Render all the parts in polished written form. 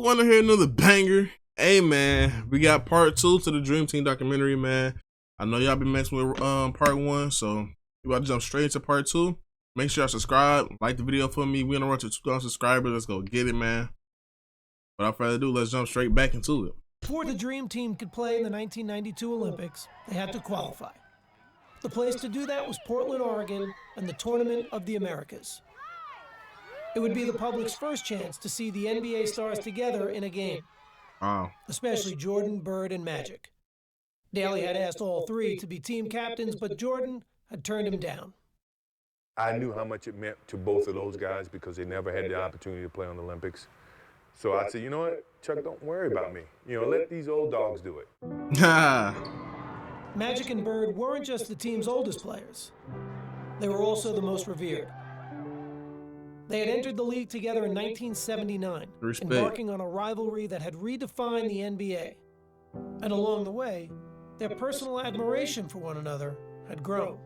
want to hear another banger? Hey man, we got part 2 to the Dream Team documentary, man. I know y'all been messing with part 1, so we about to jump straight into part 2. Make sure y'all subscribe, like the video for me. We on the road to 2,000 subscribers. Let's go get it, man. Without further ado, let's jump straight back into it. Before the Dream Team could play in the 1992 Olympics, they had to qualify. The place to do that was Portland, Oregon, and the Tournament of the Americas. It would be the public's first chance to see the NBA stars together in a game. Wow. Especially Jordan, Bird, and Magic. Daly had asked all three to be team captains, but Jordan had turned him down. I knew how much it meant to both of those guys because they never had the opportunity to play on the Olympics. So I said, you know what, Chuck, don't worry about me. You know, let these old dogs do it. Magic and Bird weren't just the team's oldest players. They were also the most revered. They had entered the league together in 1979, embarking on a rivalry that had redefined the NBA. And along the way, their personal admiration for one another had grown.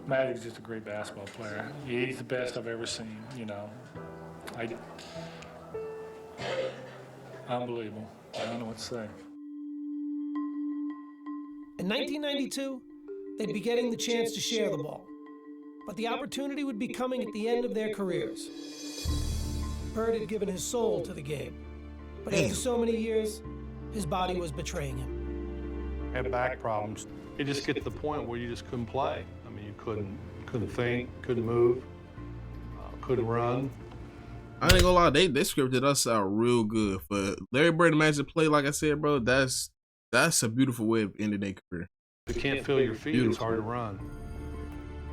Magic's just a great basketball player. He's the best I've ever seen, you know. Unbelievable. I don't know what to say. In 1992, they'd be getting the chance to share the ball. But the opportunity would be coming at the end of their careers. Bird had given his soul to the game. But after so many years, his body was betraying him. Had back problems. It just get to the point where you just couldn't play. I mean, you couldn't think, couldn't move, couldn't run. I ain't gonna lie, they scripted us out real good. For Larry Bird and Magic to play, like I said, bro, that's a beautiful way of ending their career. You can't feel your feet, it's hard to run.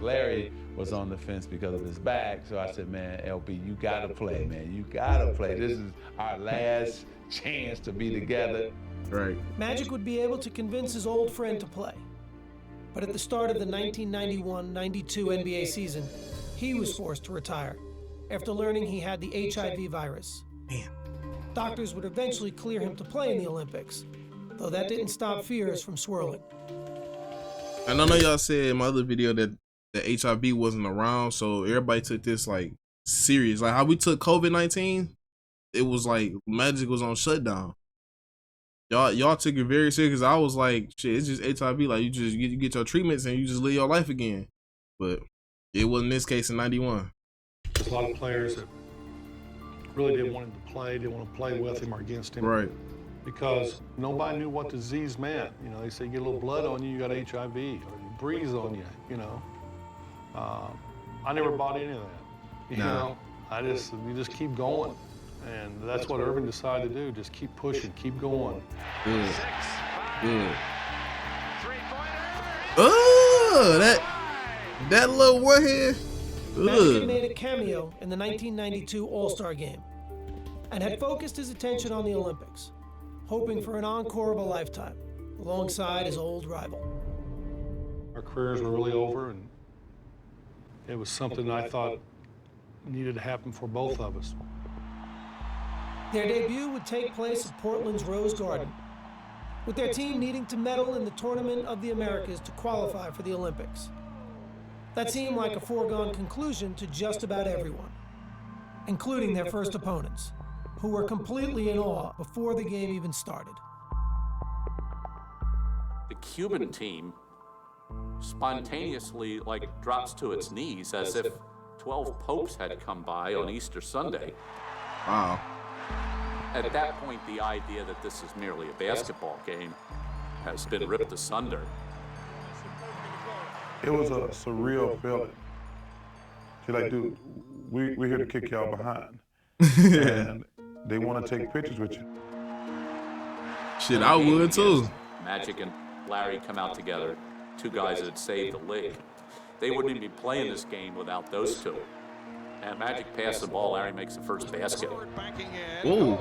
Larry was on the fence because of his back, so I said, man, LB, you gotta play, man. You gotta play. This is our last chance to be together. Right. Magic would be able to convince his old friend to play. But at the start of the 1991-92 NBA season, he was forced to retire after learning he had the HIV virus. Man. Doctors would eventually clear him to play in the Olympics, though that didn't stop fears from swirling. And I know y'all said in my other video that the HIV wasn't around, so everybody took this like serious. Like how we took COVID-19, it was like Magic was on shutdown. Y'all took it very serious. I was like, shit, it's just HIV. Like you get your treatments and you just live your life again. But it wasn't this case in '91. There's a lot of players that really didn't want him to play, didn't want to play with him or against him. Right. Because nobody knew what the disease meant. You know, they say you get a little blood on you, you got HIV, or you breathe on you, you know. I never bought any of that. You know, you just keep going. And that's what Irving decided to do, just keep pushing, keep going. Good. Good. Oh, that little warhead. Magic had made a cameo in the 1992 All-Star Game and had focused his attention on the Olympics, hoping for an encore of a lifetime alongside his old rival. Our careers were really over, and it was something I thought needed to happen for both of us. Their debut would take place at Portland's Rose Garden, with their team needing to medal in the Tournament of the Americas to qualify for the Olympics. That seemed like a foregone conclusion to just about everyone, including their first opponents, who were completely in awe before the game even started. The Cuban team spontaneously drops to its knees as if 12 popes had come by on Easter Sunday. Wow. At that point, the idea that this is merely a basketball game has been ripped asunder. It was a surreal feeling. She's like, dude, we're here to kick y'all behind. And they want to take pictures with you. Shit, I would too. Magic and Larry come out together, two guys that had saved the league. They wouldn't even be playing this game without those two. And Magic passed the ball, Larry makes the first basket. Ooh.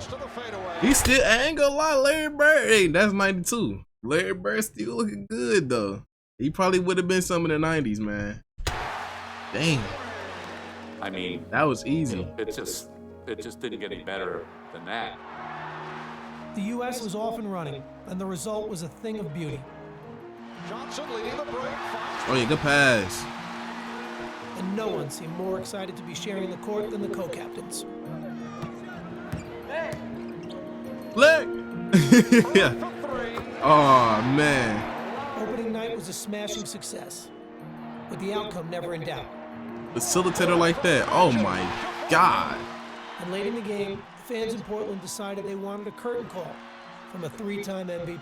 He still, I ain't gonna lie, Larry Bird, hey, that's 92. Larry Bird still looking good though. He probably would have been some of the 90s, man. Dang. I mean, that was easy. It just didn't get any better than that. The U.S. was off and running, and the result was a thing of beauty. Johnson leading the break. Oh yeah, good pass. And no one seemed more excited to be sharing the court than the co-captains. Larry. Yeah. Oh man. Opening night was a smashing success, with the outcome never in doubt. Facilitator like that. Oh my God. And late in the game, fans in Portland decided they wanted a curtain call from a 3-time MVP.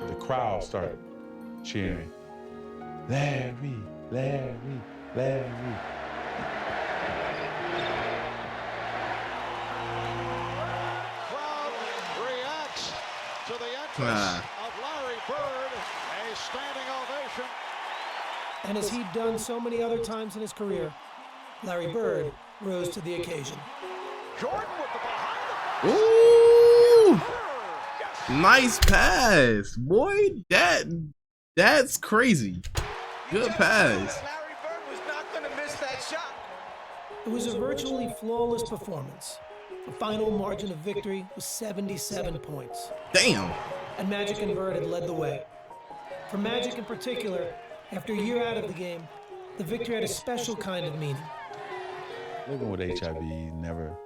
The crowd started cheering. Larry, Larry, Larry. Crowd reacts to the entrance of Larry Bird. A standing ovation. And as he'd done so many other times in his career, Larry Bird rose to the occasion. Jordan with the behind the back. Ooh. Nice pass. Boy, that's crazy. Good pass. Larry Bird was not going to miss that shot. It was a virtually flawless performance. The final margin of victory was 77 points. Damn. And Magic and Bird had led the way. For Magic in particular, after a year out of the game, the victory had a special kind of meaning. Living with HIV, never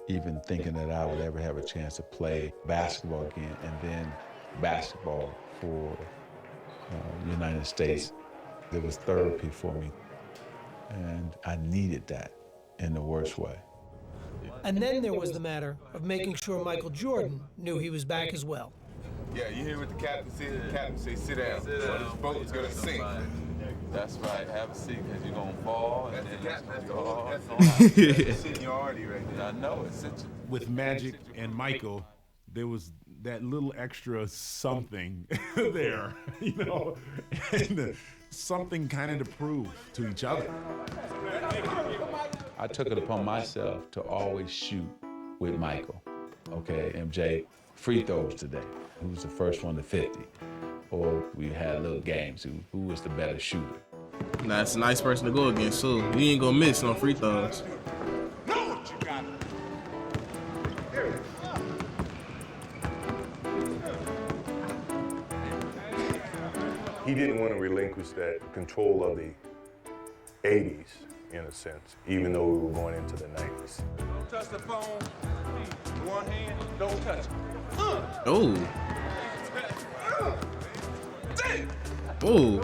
even thinking that I would ever have a chance to play basketball again, and then basketball for the United States. It was therapy for me, and I needed that in the worst way. And then there was the matter of making sure Michael Jordan knew he was back as well. Yeah, you hear what the captain said? The captain say, sit down, or this boat is gonna sink. That's right, have a seat, because you're gonna fall, and then That's it's the gonna whole, go that's the hard. whole seniority right there. I know, it's such a... With Magic and Michael, there was that little extra something there, you know, and something kind of to prove to each other. I took it upon myself to always shoot with Michael. Okay, MJ, free throws today. Who was the first one to 50? Or we had little games, who was the better shooter? Nah, it's a nice person to go against, too. You ain't gonna miss on free throws. He didn't want to relinquish that control of the 80s, in a sense, even though we were going into the 90s. Don't touch the phone. One hand, don't touch it. Oh. Oh.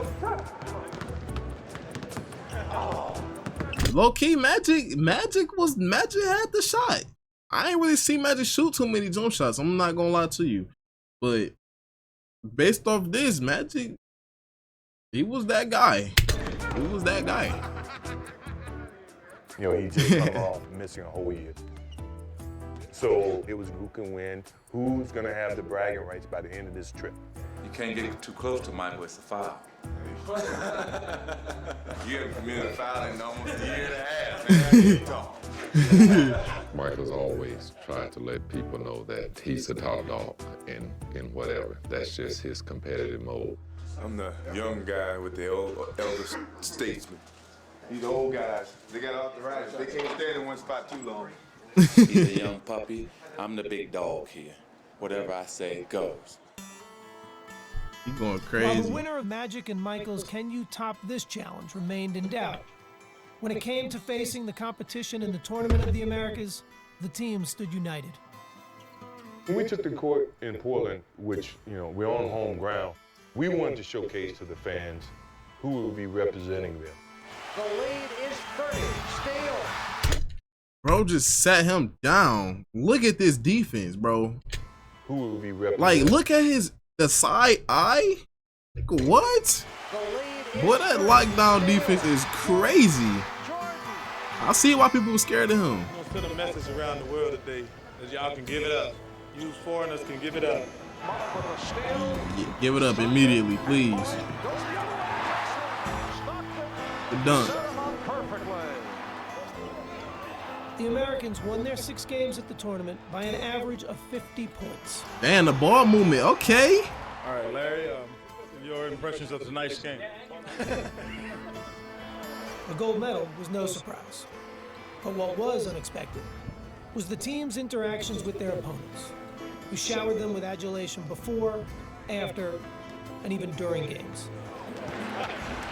Low key, Magic had the shot. I ain't really seen Magic shoot too many jump shots. I'm not gonna lie to you, but based off this, Magic, he was that guy. He was that guy. You know, he just come off missing a whole year. So it was who can win, who's gonna have the bragging rights by the end of this trip. You can't get too close to Michael, it's a foul. You haven't committed a foul in almost a year and a half, man. Michael's always tried to let people know that he's a top dog in whatever. That's just his competitive mode. I'm the young guy with the elder statesman. These old guys, they got arthritis. They can't stand in one spot too long. He's a young puppy. I'm the big dog here. Whatever I say goes. You going While crazy. the winner of Magic and Michael's Can You Top This challenge remained in doubt, when it came to facing the competition in the Tournament of the Americas, the team stood united. When we took the court in Portland, which, you know, we're on home ground, we wanted to showcase to the fans who will be representing them. The lead is 30, still. Bro just sat him down. Look at this defense, bro. Who will be representing? Like, look at the side eye. Like, what? Boy, that lockdown defense is crazy. I see why people were scared of him. I'm gonna send a message around the world today that y'all can give it up. You foreigners can give it up. Give it up immediately, please. The dunk. The Americans won their 6 games at the tournament by an average of 50 points. And the ball movement, okay. All right, Larry, your impressions of tonight's game. The gold medal was no surprise. But what was unexpected was the team's interactions with their opponents, who showered them with adulation before, after, and even during games.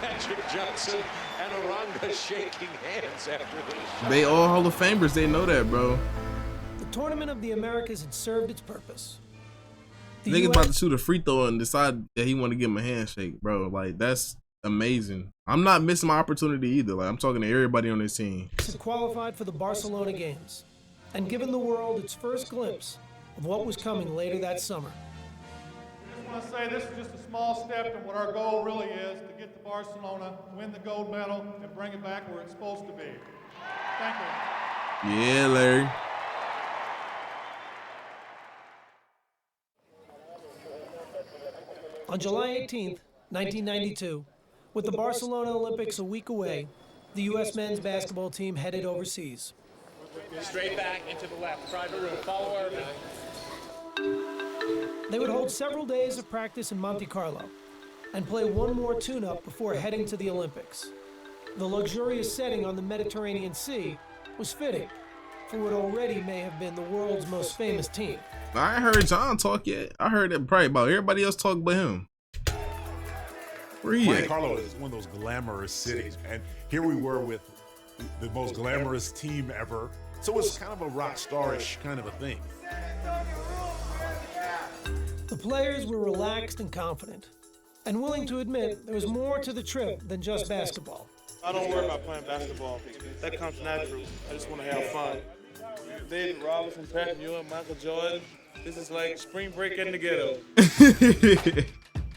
Magic Johnson and Oranga shaking hands after this. They all Hall of Famers, they know that, bro. The Tournament of the Americas had served its purpose. The Niggas US about to shoot a free throw and decide that he want to give him a handshake, bro. Like, that's amazing. I'm not missing my opportunity either. Like, I'm talking to everybody on this team. had qualified for the Barcelona Games and given the world its first glimpse of what was coming later that summer. I want to say this is just a small step in what our goal really is, to get to Barcelona, win the gold medal, and bring it back where it's supposed to be. Thank you. Yeah, Larry. On July 18th, 1992, with the Barcelona Olympics a week away, the U.S. men's basketball team headed overseas. Straight back into the left, private room, follow Irving. They would hold several days of practice in Monte Carlo and play one more tune-up before heading to the Olympics. The luxurious setting on the Mediterranean Sea was fitting for what already may have been the world's most famous team. I ain't heard John talk yet. I heard it probably about everybody else talk but him. Where he Monte at? Carlo is one of those glamorous cities, and here we were with the most glamorous team ever. So it's kind of a rock star-ish kind of a thing. The players were relaxed and confident, and willing to admit there was more to the trip than just basketball. I don't worry about playing basketball. That comes natural. I just want to have fun. David Robinson, Pat Ewing, Michael Jordan. This is like spring break in the ghetto.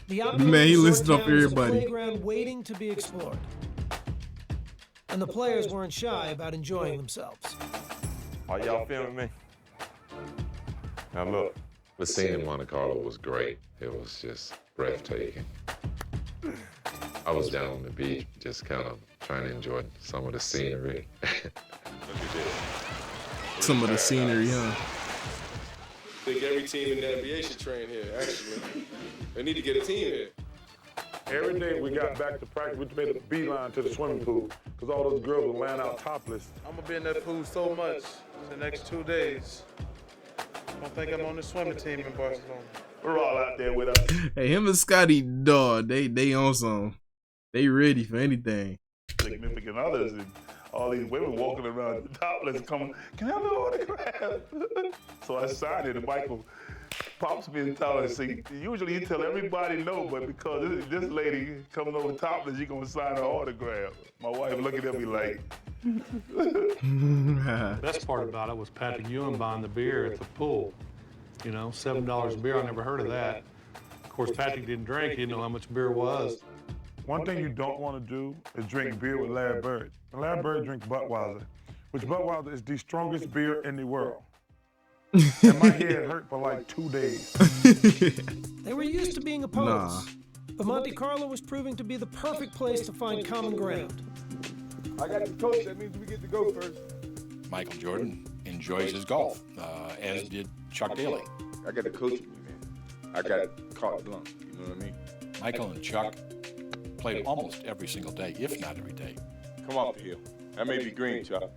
The Man, he listed resort up town was a everybody. playground waiting to be explored, and the players weren't shy about enjoying themselves. Are y'all filming me? Now look. The scene in Monte Carlo was great. It was just breathtaking. I was down on the beach, just kind of trying to enjoy some of the scenery. Look at this. Some of the scenery, huh? I think every team in the NBA should train here, actually. They need to get a team here. Every day we got back to practice, we made a beeline to the swimming pool because all those girls were laying out topless. I'm gonna be in that pool so much the next 2 days. I don't think I'm on the swimming team in Barcelona. We're all out there with us. Hey, him and Scotty, dog, they on some. They ready for anything. Significant others and all these women walking around topless coming, can I have an autograph? So I signed it and Michael pops me and tells us, see, usually you tell everybody no, but because this lady coming over topless, you gonna sign her autograph. My wife looking at me like. Best part about it was Patrick Ewing buying the beer at the pool. You know, $7 a beer, I never heard of that. Of course, Patrick didn't drink, he didn't know how much beer was. One thing you don't want to do is drink beer with Larry Bird. And Larry Bird drinks Budweiser, which Budweiser is the strongest beer in the world. And my head hurt for like 2 days. They were used to being opposed, but Monte Carlo was proving to be the perfect place to find common ground. I got the coach, that means we get to go first. Michael Jordan enjoys his golf, as did Chuck Daly. I got the coach with me, man. I got carte blanche, you know what I mean? Michael and Chuck played almost every single day, if not every day. Come off the hill. That may be green, Chuck.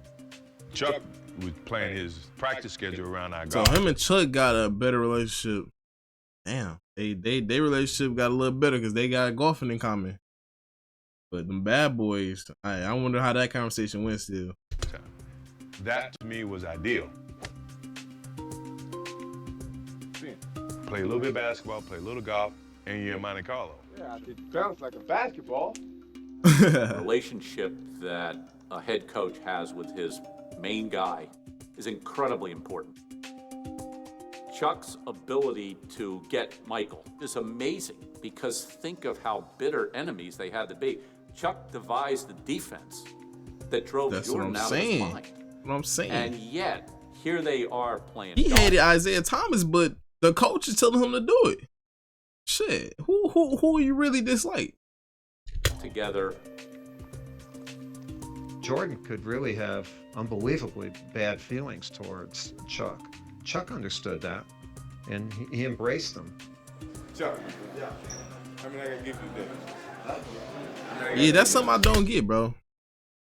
Chuck was playing his practice schedule around our So golf. him and Chuck got a better relationship. Damn, they relationship got a little better because they got golfing in common. But them bad boys, I wonder how that conversation went still. That to me was ideal. Play a little bit of basketball, play a little golf, and you're in Monte Carlo. Yeah, it sounds like a basketball. The relationship that a head coach has with his main guy is incredibly important. Chuck's ability to get Michael is amazing because think of how bitter enemies they had to be. Chuck devised the defense that drove That's what Jordan I'm out of his saying. mind. What I'm saying. And yet, here they are playing He golf. hated Isaiah Thomas, but the coach is telling him to do it. Shit, who you really dislike? Together. Jordan could really have unbelievably bad feelings towards Chuck. Chuck understood that, and he embraced them. Chuck, yeah. I mean, I gotta give you that. Yeah, that's something I don't get, bro.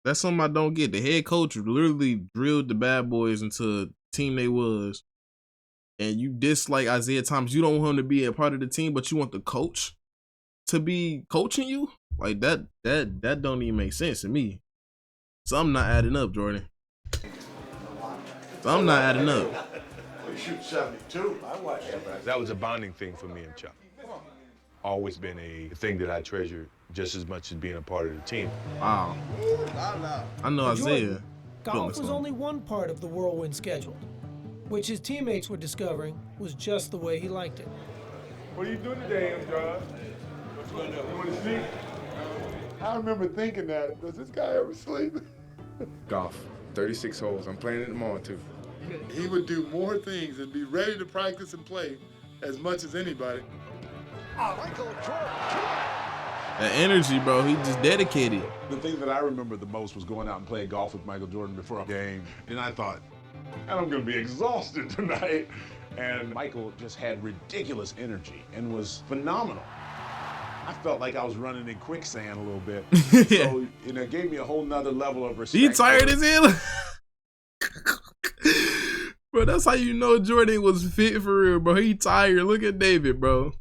That's something I don't get. The head coach literally drilled the bad boys into the team they was. And you dislike Isaiah Thomas. You don't want him to be a part of the team, but you want the coach to be coaching you? Like that don't even make sense to me. Something not adding up, Jordan. So I'm not adding up. He shoots 72. I watched him. That was a bonding thing for me and Chuck. Always been a thing that I treasure just as much as being a part of the team. Wow. I know For Isaiah. Jordan, golf was only one part of the whirlwind schedule, which his teammates were discovering was just the way he liked it. What are you doing today, Andrade? You want to sleep? I remember thinking that. Does this guy ever sleep? Golf, 36 holes. I'm playing it tomorrow too. He would do more things and be ready to practice and play as much as anybody. That energy, bro. He just dedicated. The thing that I remember the most was going out and playing golf with Michael Jordan before a game. And I thought, I'm going to be exhausted tonight. And Michael just had ridiculous energy and was phenomenal. I felt like I was running in quicksand a little bit. So, it gave me a whole nother level of respect. He tired as hell. Bro, that's how you know Jordan was fit for real, bro. He tired. Look at David, bro.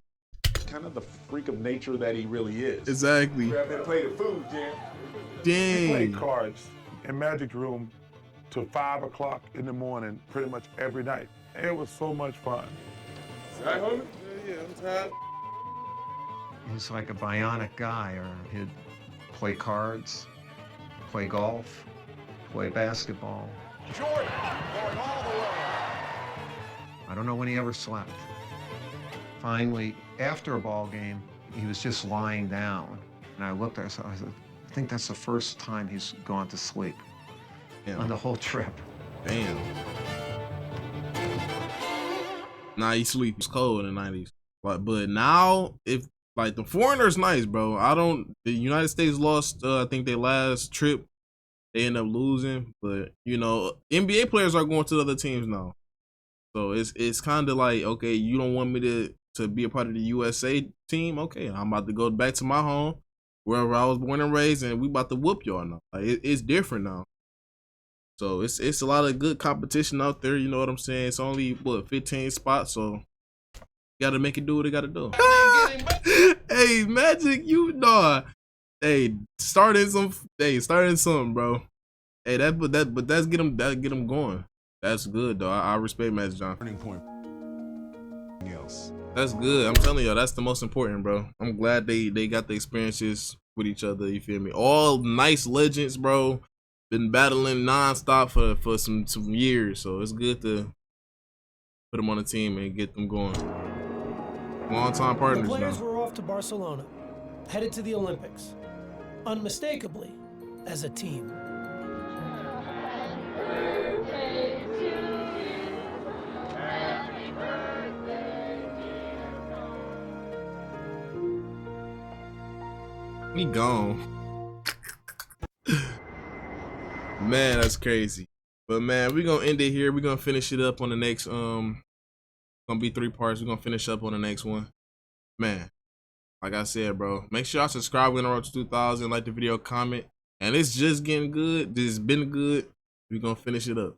Kind of the freak of nature that he really is. Exactly. They play the food, Jim. Dang. We played cards in Magic Room till 5 o'clock in the morning pretty much every night. It was so much fun. Right, homie? Yeah, I'm tired. He's like a bionic guy, or he'd play cards, play golf, play basketball. Jordan going all the way. I don't know when he ever slept. Finally, after a ball game, he was just lying down. And I looked at him, I said, I think that's the first time he's gone to sleep on the whole trip. Damn. Nah, he sleep. It's cold in the 90s. But now, if like the foreigners nice, bro. The United States lost, I think their last trip. They end up losing. But, NBA players are going to the other teams now. So it's kind of like, okay, you don't want me to be a part of the USA team? Okay, I'm about to go back to my home, wherever I was born and raised, and we about to whoop y'all now. Like, it's different now. So it's a lot of good competition out there, you know what I'm saying? It's only, 15 spots, so you got to make it do what it got to do. Hey, Magic, hey, starting something, bro. Hey, that's get them going. That's good, though. I respect Magic Johnson. Turning point. Else. That's good. I'm telling y'all, that's the most important, bro. I'm glad they got the experiences with each other. You feel me? All nice legends, bro. Been battling nonstop for some years, so it's good to put them on the team and get them going. Long-time partners The players now. were off to Barcelona, headed to the Olympics, unmistakably as a team. He gone. Man, that's crazy. But man, we're gonna end it here. We're gonna finish it up on the next gonna be 3 parts. We're gonna finish up on the next one. Man, like I said, bro, make sure y'all subscribe. We're gonna roll to 2,000, like the video, comment. And it's just getting good. This has been good. We're gonna finish it up.